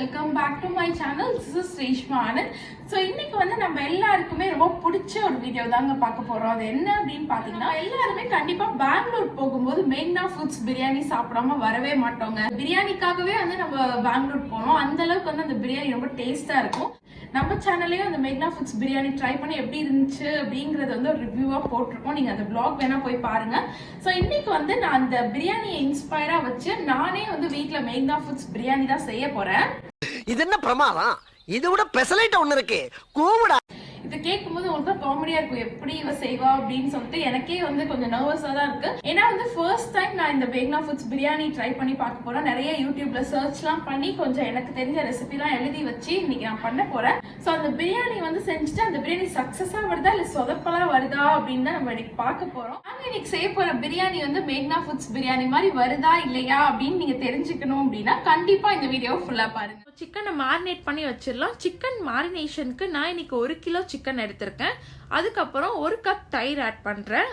welcome back to my channel. This is reshmanrj. So இன்னைக்கு வந்து நம்ம எல்லாருக்குமே ரொம்ப பிடிச்ச ஒரு வீடியோ தாங்க பார்க்க போறோம். அது என்ன அப்படினு பாத்தீங்கன்னா எல்லாரும் கண்டிப்பா பெங்களூர் போகும்போது மேக்னா ஃபுட்ஸ் பிரியாணி சாப்பிடாம வரவே மாட்டோங்க. பிரியாணிக்காகவே வந்து நம்ம பெங்களூர் போறோம். அந்த அளவுக்கு வந்து அந்த பிரியாணி ரொம்ப டேஸ்டா இருக்கும். நம்ம சேனல்லையும் அந்த மேக்னா ஃபுட்ஸ் பிரியாணி ட்ரை பண்ணி எப்படி இருந்துச்சு அப்படிங்கறது வந்து ஒரு ரிவ்யூவா போட்டிருக்கோம். நீங்க அந்த vlog வேணா போய் பாருங்க. ஸோ இன்னைக்கு வந்து நான் அந்த பிரியாணியை இன்ஸ்பயரா வச்சு நானே வந்து வீட்ல மேக்னா ஃபுட்ஸ் பிரியாணி தான் செய்ய போறேன். இது என்ன பிரமாதம்? இது விட பெசலைட் ஒண்ணு இருக்கு. கூவுடா. இது கேட்கும்போது உங்களுக்கு காமெடியா இருக்கும், எப்படி இவ செய்வா அப்படின்னு சொல்லிட்டு எனக்கே வந்து கொஞ்சம் நர்வஸா தான் இருக்கு. ஏன்னா வந்து ஃபர்ஸ்ட் டைம் நான் இந்த மேக்னா ஃபுட்ஸ் பிரியாணி ட்ரை பண்ணி பார்க்க போறேன். நிறைய யூடியூப்ல சர்ச்லாம் பண்ணி கொஞ்சம் எனக்கு தெரிஞ்ச ரெசிபிலாம் எழுதி வச்சு இன்னைக்கு நான் பண்ண போறேன். ஸோ அந்த பிரியாணி வந்து செஞ்சுட்டு அந்த பிரியாணி சக்சஸா வருதா இல்ல சொதப்பலா வருதா அப்படின்னு தான் நம்ம இன்னைக்கு பார்க்க போறோம். நாங்க இன்னைக்கு செய்ய போற பிரியாணி வந்து மேக்னா ஃபுட்ஸ் பிரியாணி மாதிரி வருதா இல்லையா அப்படின்னு நீங்க தெரிஞ்சுக்கணும் அப்படின்னா கண்டிப்பா இந்த வீடியோ ஃபுல்லா பாருங்க. சிக்கனை மேரினேட் பண்ணி வச்சிடலாம். சிக்கன் மேரினேஷனுக்கு நான் இன்னைக்கு 1 கிலோ சிக்கன் எடுத்திருக்கேன். அதுக்கப்புறம் 1 கப் தயிர் ஆட் பண்றேன்.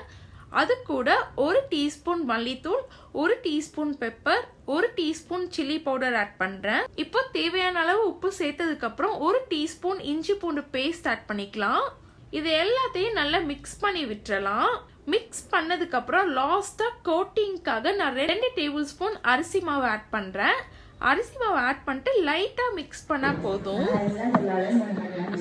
அது கூட 1 டீஸ்பூன் மல்லித்தூள், 1 teaspoon pepper, 1 teaspoon chilli powder add பண்றேன். இப்போ தேவையான அளவு உப்பு சேர்த்ததுக்கு அப்புறம் 1 டீஸ்பூன் இஞ்சி பூண்டு பேஸ்ட் ஆட் பண்ணிக்கலாம். இது எல்லாத்தையும் நல்லா மிக்ஸ் பண்ணி விட்டுறலாம். மிக்ஸ் பண்ணதுக்கு அப்புறம் லாஸ்டா கோட்டிங்காக நான் 2 டேபிள் ஸ்பூன் அரிசி மாவு ஆட் பண்றேன். அரிசி மாவு ஆட் பண்ணிட்டு லைட்டா மிக்ஸ் பண்ணா போதும்.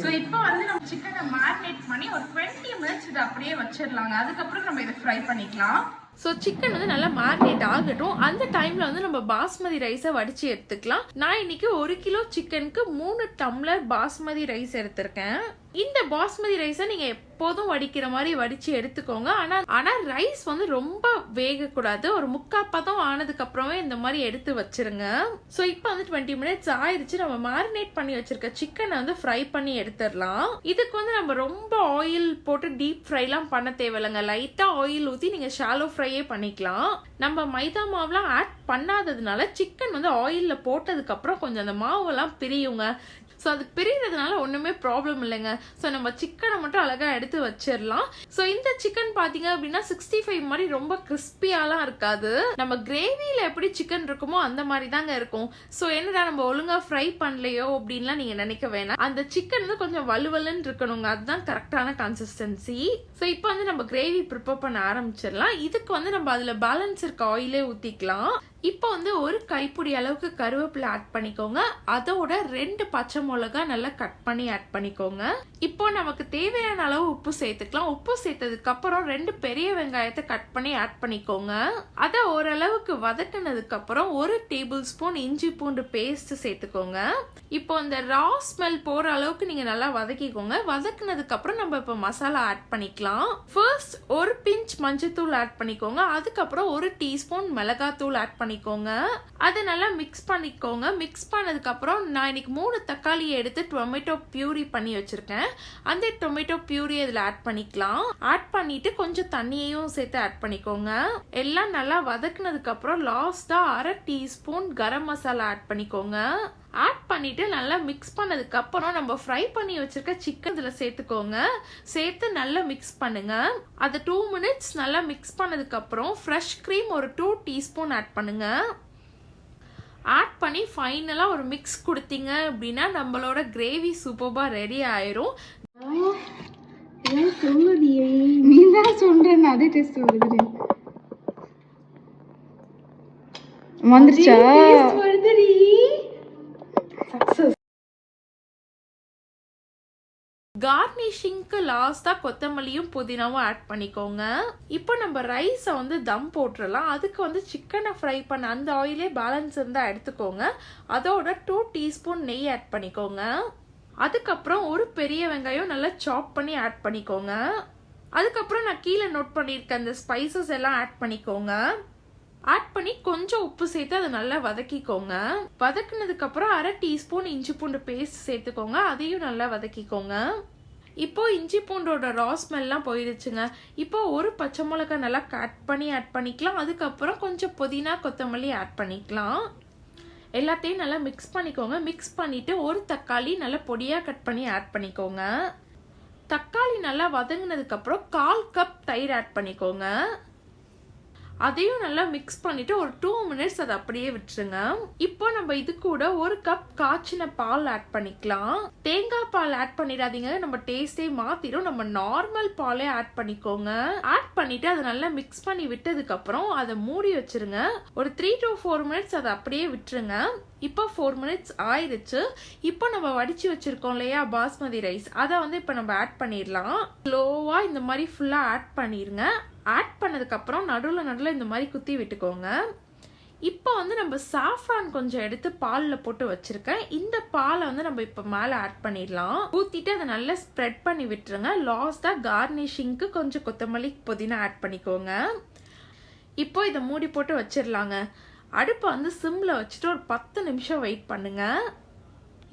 ஸோ இப்போ வந்து நம்ம சிக்கனை மேரினேட் பண்ணி ஒரு 20 மினிட்ஸ் இதை அப்படியே வச்சிடலாங்க. அதுக்கப்புறம் நம்ம இதை ஃப்ரை பண்ணிக்கலாம். ஸோ சிக்கன் வந்து நல்லா மேரினேட் ஆகட்டும். அந்த டைம்ல வந்து நம்ம பாஸ்மதி ரைஸை வடிச்சு எடுத்துக்கலாம். நான் இன்னைக்கு 1 கிலோ சிக்கனுக்கு 3 டம்ளர் பாஸ்மதி ரைஸ் எடுத்திருக்கேன். இந்த பாஸ்மதி ரைஸை நீங்க எப்போதும் வடிக்கிற மாதிரி வடிச்சு எடுத்துக்கோங்க. ஆனா ரைஸ் வந்து ரொம்ப வேகக்கூடாது. ஒரு 3/4 பதம் ஆனதுக்கு அப்புறமே இந்த மாதிரி எடுத்து வச்சிருங்க. ஸோ இப்போ வந்து 20 மினிட்ஸ் ஆயிடுச்சு. நம்ம மேரினேட் பண்ணி வச்சிருக்க சிக்கனை வந்து ஃப்ரை பண்ணி எடுத்துடலாம். இதுக்கு வந்து நம்ம ரொம்ப ஆயில் போட்டு டீப் ஃப்ரைலாம் பண்ண தேவையில்லைங்க. லைட்டா ஆயில் ஊற்றி நீங்க ஷாலோ ஃப்ரையே பண்ணிக்கலாம். நம்ம மைதா மாவுலாம் ஆட் பண்ணாததுனால சிக்கன் வந்து ஆயில்ல போட்டதுக்கு அப்புறம் கொஞ்சம் அந்த மாவெல்லாம் பிரியுங்க. ஸோ அது பிரிகிறதுனால ஒன்றுமே ப்ராப்ளம் இல்லைங்க. ஸோ நம்ம சிக்கனை மட்டும் அழகாக எடுத்து வச்சிடலாம். ஸோ இந்த சிக்கன் பார்த்தீங்க அப்படின்னா 65 மாதிரி ரொம்ப கிறிஸ்பியாலாம் இருக்காது. நம்ம கிரேவியில் எப்படி சிக்கன் இருக்குமோ அந்த மாதிரி தாங்க இருக்கும். ஸோ என்னடா நம்ம ஒழுங்காக ஃப்ரை பண்ணலையோ அப்படின்லாம் நீங்கள் நினைக்க வேணாம். அந்த சிக்கன் வந்து கொஞ்சம் வலுவலுன்னு இருக்கணுங்க. அதுதான் கரெக்டான கன்சிஸ்டன்சி. ஸோ இப்போ வந்து நம்ம கிரேவி ப்ரிப்பேர் பண்ண ஆரம்பிச்சிடலாம். இதுக்கு வந்து நம்ம அதில் பேலன்ஸ் இருக்க ஆயிலே ஊற்றிக்கலாம். இப்போ வந்து 1 கைப்பிடி அளவுக்கு கருவேப்பிலை ஆட் பண்ணிக்கோங்க. அதோட 2 பச்சை மிளகா நல்லா கட் பண்ணி ஆட் பண்ணிக்கோங்க. இப்போ நமக்கு தேவையான அளவு உப்பு சேர்த்துக்கலாம். உப்பு சேர்த்ததுக்கு அப்புறம் 2 பெரிய வெங்காயத்தை கட் பண்ணி ஆட் பண்ணிக்கோங்க. அதை ஓரளவுக்கு வதக்கினதுக்கு அப்புறம் 1 டேபிள் ஸ்பூன் இஞ்சி பூண்டு பேஸ்ட் சேர்த்துக்கோங்க. இப்போ அந்த ரா ஸ்மெல் போற அளவுக்கு நீங்க நல்லா வதக்கிக்கோங்க. வதக்குனதுக்கு அப்புறம் நம்ம இப்போ மசாலா ஆட் பண்ணிக்கலாம். ஃபர்ஸ்ட் 1 பிஞ்ச் மஞ்சத்தூள் ஆட் பண்ணிக்கோங்க. அதுக்கப்புறம் 1 டீஸ்பூன் மிளகாத்தூள் ஆட் பண்ணிக்கோங்க. அதை நல்லா மிக்ஸ் பண்ணிக்கோங்க. மிக்ஸ் பண்ணதுக்கு அப்புறம் நான் இன்னைக்கு 3 தக்காளியை எடுத்து டொமேட்டோ பியூரி பண்ணி வச்சிருக்கேன். அந்த டொமேட்டோ பியூரி இதுல ஆட் பண்ணிக்கலாம். ஆட் பண்ணிட்டு கொஞ்சம் தண்ணியையும் சேர்த்து ஆட் பண்ணிக்கோங்க. எல்லாம் நல்லா வதக்குனதுக்கு அப்புறம் லாஸ்டா 1/2 டீஸ்பூன் கரம் மசாலா ஆட் பண்ணிக்கோங்க. ஆட் பண்ணிட்டு நல்லா மிக்ஸ் பண்ணதுக்கு அப்புறம் நம்ம ஃப்ரை பண்ணி வச்சிருக்க சிக்கன் இதுல சேர்த்துக்கோங்க. சேர்த்து நல்லா மிக்ஸ் பண்ணுங்க. அது 2 மினிட்ஸ் நல்லா மிக்ஸ் பண்ணதுக்கு அப்புறம் ஃப்ரெஷ் கிரீம் ஒரு 2 டீஸ்பூன் ஆட் பண்ணுங்க. ஆட் பண்ணி ஃபைனலா ஒரு மிக்ஸ் கொடுத்தீங்க அப்படின்னா நம்மளோட கிரேவி சூப்பர்பா ரெடி ஆயிரும். நீ தான் சொல்றேன், அதே டேஸ்ட் வருது. வந்துருச்சா? வருதுடி. கார்னிஷிங்க்கு லாஸ்டா கொத்தமல்லியும் புதினாவும் ஆட் பண்ணிக்கோங்க. இப்போ நம்ம ரைஸை வந்து தம் போட்டுடலாம். அதுக்கு வந்து சிக்கனை ஃப்ரை பண்ண அந்த ஆயிலே பேலன்ஸ் இருந்தா எடுத்துக்கோங்க. அதோட 2 டீஸ்பூன் நெய் ஆட் பண்ணிக்கோங்க. அதுக்கப்புறம் 1 பெரிய வெங்காயம் நல்லா சாப் பண்ணி ஆட் பண்ணிக்கோங்க. அதுக்கப்புறம் நான் கீழே நோட் பண்ணியிருக்கேன் அந்த ஸ்பைசஸ் எல்லாம் ஆட் பண்ணிக்கோங்க. ஆட் பண்ணி கொஞ்சம் உப்பு சேர்த்து அதை நல்லா வதக்கிக்கோங்க. வதக்குனதுக்கு அப்புறம் 1/2 டீஸ்பூன் இஞ்சி பூண்டு பேஸ்ட் சேர்த்துக்கோங்க. அதையும் நல்லா வதக்கிக்கோங்க. இப்போ இஞ்சி பூண்டோட ரா ஸ்மெல்லாம் போயிடுச்சுங்க. இப்போ 1 பச்சை மிளகா நல்லா கட் பண்ணி ஆட் பண்ணிக்கலாம். அதுக்கப்புறம் கொஞ்சம் புதினா கொத்தமல்லி ஆட் பண்ணிக்கலாம். எல்லாத்தையும் நல்லா மிக்ஸ் பண்ணிக்கோங்க. மிக்ஸ் பண்ணிட்டு 1 தக்காளி நல்லா பொடியா கட் பண்ணி ஆட் பண்ணிக்கோங்க. தக்காளி நல்லா வதங்கினதுக்கு அப்புறம் 1/4 கப் தயிர் ஆட் பண்ணிக்கோங்க. அதையும் நல்லா மிக்ஸ் பண்ணிட்டு ஒரு 2 மினிட்ஸ் அதை அப்படியே விட்டுருங்க. இப்போ நம்ம இது கூட 1 கப் காய்ச்சின பால் ஆட் பண்ணிக்கலாம். தேங்காய் பால் ஆட் பண்ணிடாதீங்க, நம்ம டேஸ்டே மாத்திடும். நம்ம நார்மல் பாலே ஆட் பண்ணிக்கோங்க. ஆட் பண்ணிட்டு அதை நல்லா மிக்ஸ் பண்ணி விட்டதுக்கு அப்புறம் அதை மூடி வச்சிருங்க. ஒரு 3 to 4 மினிட்ஸ் அதை அப்படியே விட்டுருங்க. இப்போ 4 மினிட்ஸ் ஆயிடுச்சு. இப்போ நம்ம வடிச்சு வச்சிருக்கோம் இல்லையா பாஸ்மதி ரைஸ், அதை வந்து இப்போ நம்ம ஆட் பண்ணிடலாம். ஸ்லோவா இந்த மாதிரி ஃபுல்லா ஆட் பண்ணிருங்க. ஆட் பண்ணதுக்கு அப்புறம் நடுவில் இந்த மாதிரி குத்தி விட்டுக்கோங்க. இப்போ வந்து நம்ம சாஃப்ரான் கொஞ்சம் எடுத்து பாலில் போட்டு வச்சிருக்கேன். இந்த பாலை வந்து நம்ம இப்போ மேலே ஆட் பண்ணிடலாம். ஊற்றிட்டு அதை நல்லா ஸ்ப்ரெட் பண்ணி விட்டுருங்க. லாஸ்ட்டாக கார்னிஷிங்க்கு கொஞ்சம் கொத்தமல்லி புதினா ஆட் பண்ணிக்கோங்க. இப்போ இதை மூடி போட்டு வச்சிடலாங்க. அடுப்பை வந்து சிம்ல வச்சுட்டு ஒரு 10 நிமிஷம் வெயிட் பண்ணுங்க.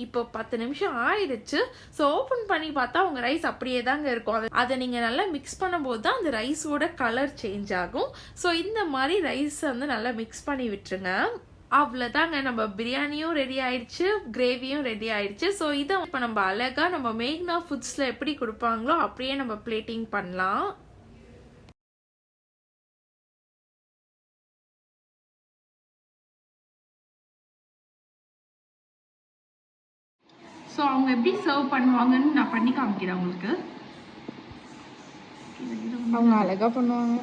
இப்போ 10 நிமிஷம் ஆயிடுச்சு. ஸோ ஓப்பன் பண்ணி பார்த்தா உங்கள் ரைஸ் அப்படியே தாங்க இருக்கும். அதை நீங்கள் நல்லா மிக்ஸ் பண்ணும்போது தான் அந்த ரைஸோட கலர் சேஞ்ச் ஆகும். ஸோ இந்த மாதிரி ரைஸ் வந்து நல்லா மிக்ஸ் பண்ணி விட்டுருங்க. அவ்வளோதாங்க, நம்ம பிரியாணியும் ரெடி ஆயிடுச்சு, கிரேவியும் ரெடி ஆயிடுச்சு. ஸோ இதை இப்போ நம்ம அழகாக நம்ம மேக்னா ஃபுட்ஸில் எப்படி கொடுப்பாங்களோ அப்படியே நம்ம பிளேட்டிங் பண்ணலாம். ஸோ அவங்க எப்படி சர்வ் பண்ணுவாங்கன்னு நான் பண்ணி காமிக்கிறேன் உங்களுக்கு. அவங்க அழகா பண்ணுவாங்க.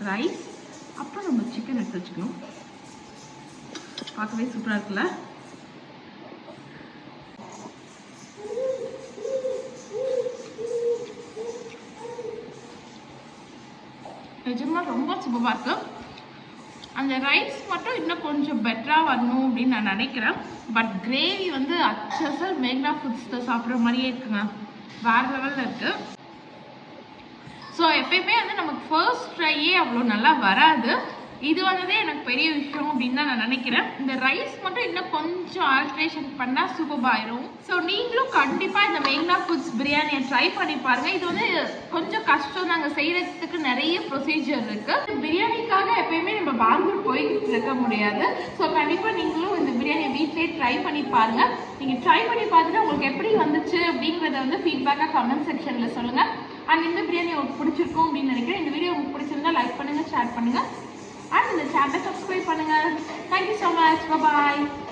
ரைஸ் அப்புறம் நம்ம சிக்கன் எடுத்து வச்சுக்கணும். பார்க்கவே சூப்பராக இருக்குல்ல. நிஜமா ரொம்ப சூப்பராக இருக்கு. அந்த ரைஸ் மட்டும் இன்னும் கொஞ்சம் பெட்டராக வரணும் அப்படின்னு நான் நினைக்கிறேன். பட் கிரேவி வந்து அச்சசல் மேக்னா ஃபுட்ஸில் சாப்பிட்ற மாதிரியே இருக்குங்க, வேற லெவலில் இருக்கு. ஸோ எப்பயுமே வந்து நமக்கு ஃபர்ஸ்ட் ட்ரையே அவ்வளோ நல்லா வராது. இது வந்ததே எனக்கு பெரிய விஷயம் அப்படின்னு தான் நான் நினைக்கிறேன். இந்த ரைஸ் மட்டும் இன்னும் கொஞ்சம் ஆல்ட்ரேஷன் பண்ணால் சூப்பராக ஆயிரும். ஸோ நீங்களும் கண்டிப்பாக இந்த மேக்னா ஃபுட்ஸ் பிரியாணியை ட்ரை பண்ணி பாருங்கள். இது வந்து கொஞ்சம் கஷ்டம், நாங்கள் செய்கிறதுக்கு நிறைய ப்ரொசீஜர் இருக்குது. பிரியாணிக்காக எப்பயுமே நம்ம பெங்களூர் போய்கிட்டு இருக்க முடியாது. ஸோ கண்டிப்பாக நீங்களும் இந்த பிரியாணியை வீட்டிலே ட்ரை பண்ணி பாருங்கள். நீங்கள் ட்ரை பண்ணி பார்த்துட்டு உங்களுக்கு எப்படி வந்துச்சு அப்படிங்கிறத வந்து ஃபீட்பேக்காக கமெண்ட் செக்ஷனில் சொல்லுங்கள். அண்ட் இந்த பிரியாணி உங்களுக்கு பிடிச்சிருக்கும் அப்படின்னு நினைக்கிறேன். இந்த வீடியோ உங்களுக்கு பிடிச்சிருந்தா லைக் பண்ணுங்கள், ஷேர் பண்ணுங்கள், and இந்த சேனலை சப்ஸ்கிரைப் பண்ணுங்க. Thank you so much. Bye bye.